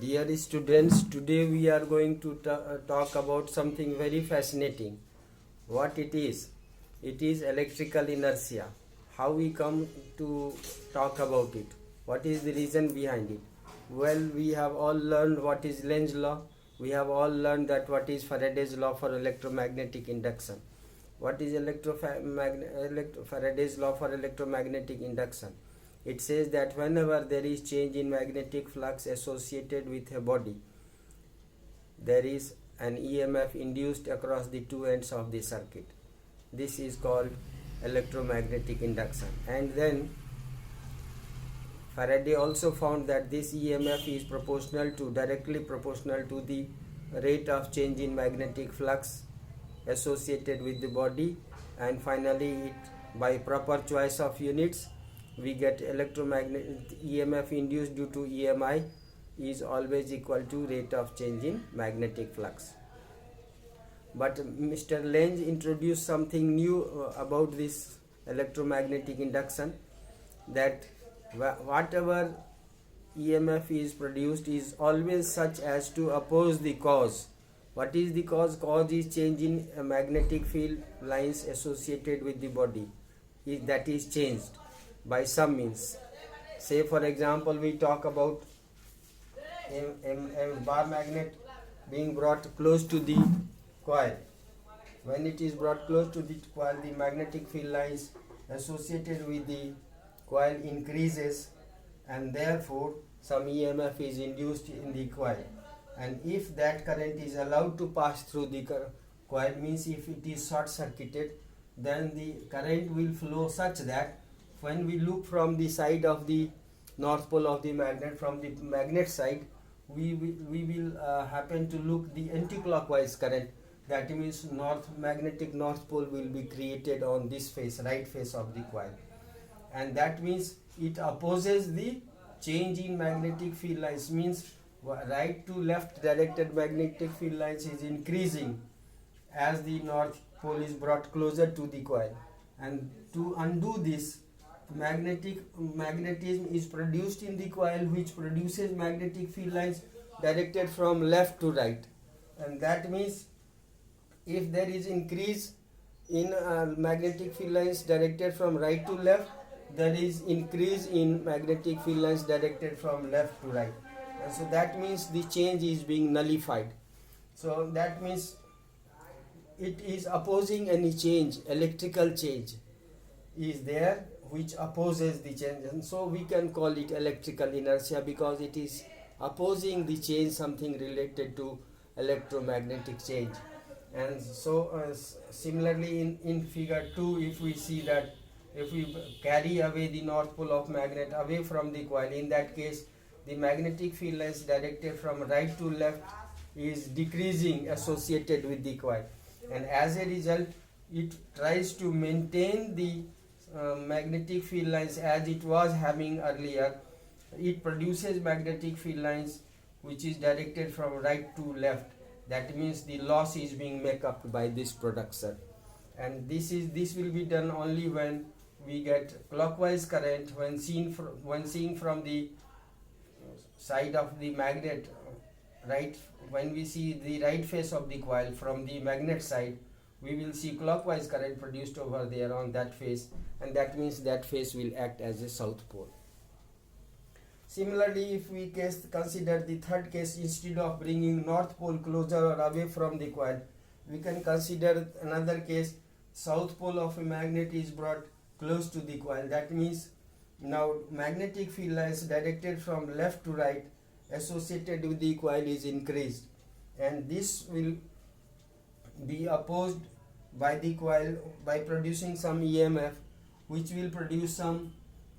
Dear students, today we are going to talk about something very fascinating. What it is? It is electrical inertia. How we come to talk about it? What is the reason behind it? Well, we have all learned what is Lenz law. We have all learned that what is Faraday's law for electromagnetic induction. What is Faraday's law for electromagnetic induction? It says that whenever there is change in magnetic flux associated with a body, there is an EMF induced across the two ends of the circuit. This is called electromagnetic induction. And then Faraday also found that this EMF is directly proportional to the rate of change in magnetic flux associated with the body, and finally by proper choice of units we get electromagnetic EMF induced due to EMI is always equal to rate of change in magnetic flux. But Mr. Lenz introduced something new about this electromagnetic induction, that whatever EMF is produced is always such as to oppose the cause. What is the cause? Cause is change in magnetic field lines associated with the body that is changed by some means. Say for example, we talk about a bar magnet being brought close to the coil. When it is brought close to the coil, the magnetic field lines associated with the coil increases, and therefore some EMF is induced in the coil. And if that current is allowed to pass through the coil, means if it is short circuited, then the current will flow such that when we look from the side of the north pole of the magnet, from the magnet side, we will happen to look the anti-clockwise current. That means magnetic north pole will be created on this face, right face of the coil, and that means it opposes the change in magnetic field lines. Means right to left directed magnetic field lines is increasing as the north pole is brought closer to the coil, and to undo this, magnetism is produced in the coil, which produces magnetic field lines directed from left to right. And that means if there is increase in magnetic field lines directed from right to left, there is increase in magnetic field lines directed from left to right, and so that means the change is being nullified. So that means it is opposing any change. Electrical change is there which opposes the change, and so we can call it electrical inertia because it is opposing the change, something related to electromagnetic change. And so similarly in figure 2, if we see that if we carry away the north pole of magnet away from the coil, in that case the magnetic field lines directed from right to left is decreasing associated with the coil, and as a result it tries to maintain the magnetic field lines as it was having earlier. It produces magnetic field lines which is directed from right to left. That means the loss is being made up by this production, and this will be done only when we get clockwise current when seeing from the side of the magnet, right. When we see the right face of the coil from the magnet side, we will see clockwise current produced over there on that face, and that means that face will act as a south pole. Similarly, if we consider the third case, instead of bringing north pole closer or away from the coil, we can consider another case. South pole of a magnet is brought close to the coil. That means now magnetic field lines directed from left to right associated with the coil is increased, and this will be opposed by the coil by producing some EMF which will produce some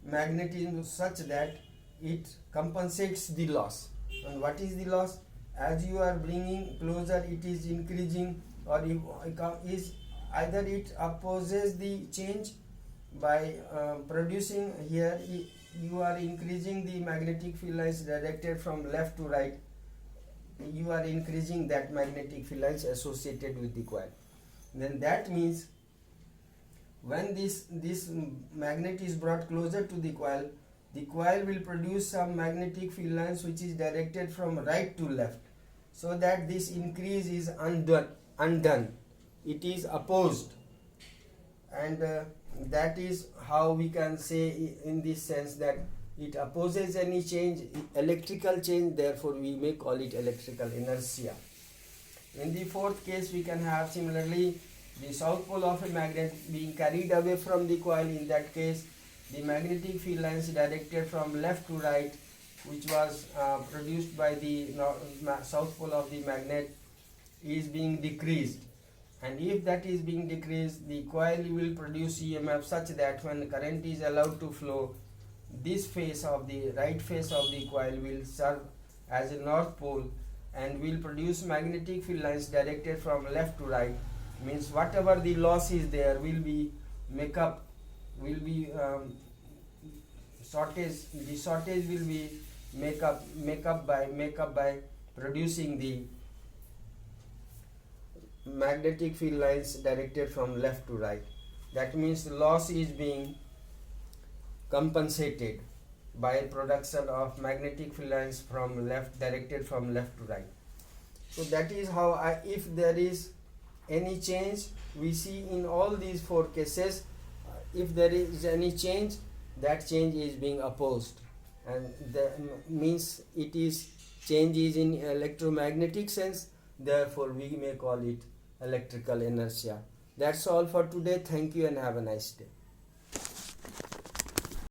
magnetism such that it compensates the loss. And what is the loss? As you are bringing closer, it is increasing, or is either it opposes the change by producing here, you are increasing the magnetic field lines directed from left to right, you are increasing that magnetic field lines associated with the coil. Then that means when this magnet is brought closer to the coil, the coil will produce some magnetic field lines which is directed from right to left, so that this increase is undone. It is opposed, and that is how we can say in this sense that it opposes any change, electrical change, therefore we may call it electrical inertia. In the fourth case, we can have similarly the south pole of a magnet being carried away from the coil. In that case, the magnetic field lines directed from left to right, which was produced by the south pole of the magnet, is being decreased. And if that is being decreased, the coil will produce EMF such that when current is allowed to flow, this face of the right face of the coil will serve as a north pole and will produce magnetic field lines directed from left to right. Means whatever the loss is there will be shortage. The shortage will be make up by producing the magnetic field lines directed from left to right. That means the loss is being compensated by production of magnetic field lines from left, directed from left to right. So that is how if there is any change, we see in all these four cases, if there is any change, that change is being opposed, and that means it is change is in electromagnetic sense, therefore we may call it electrical inertia. That's all for today. Thank you and have a nice day.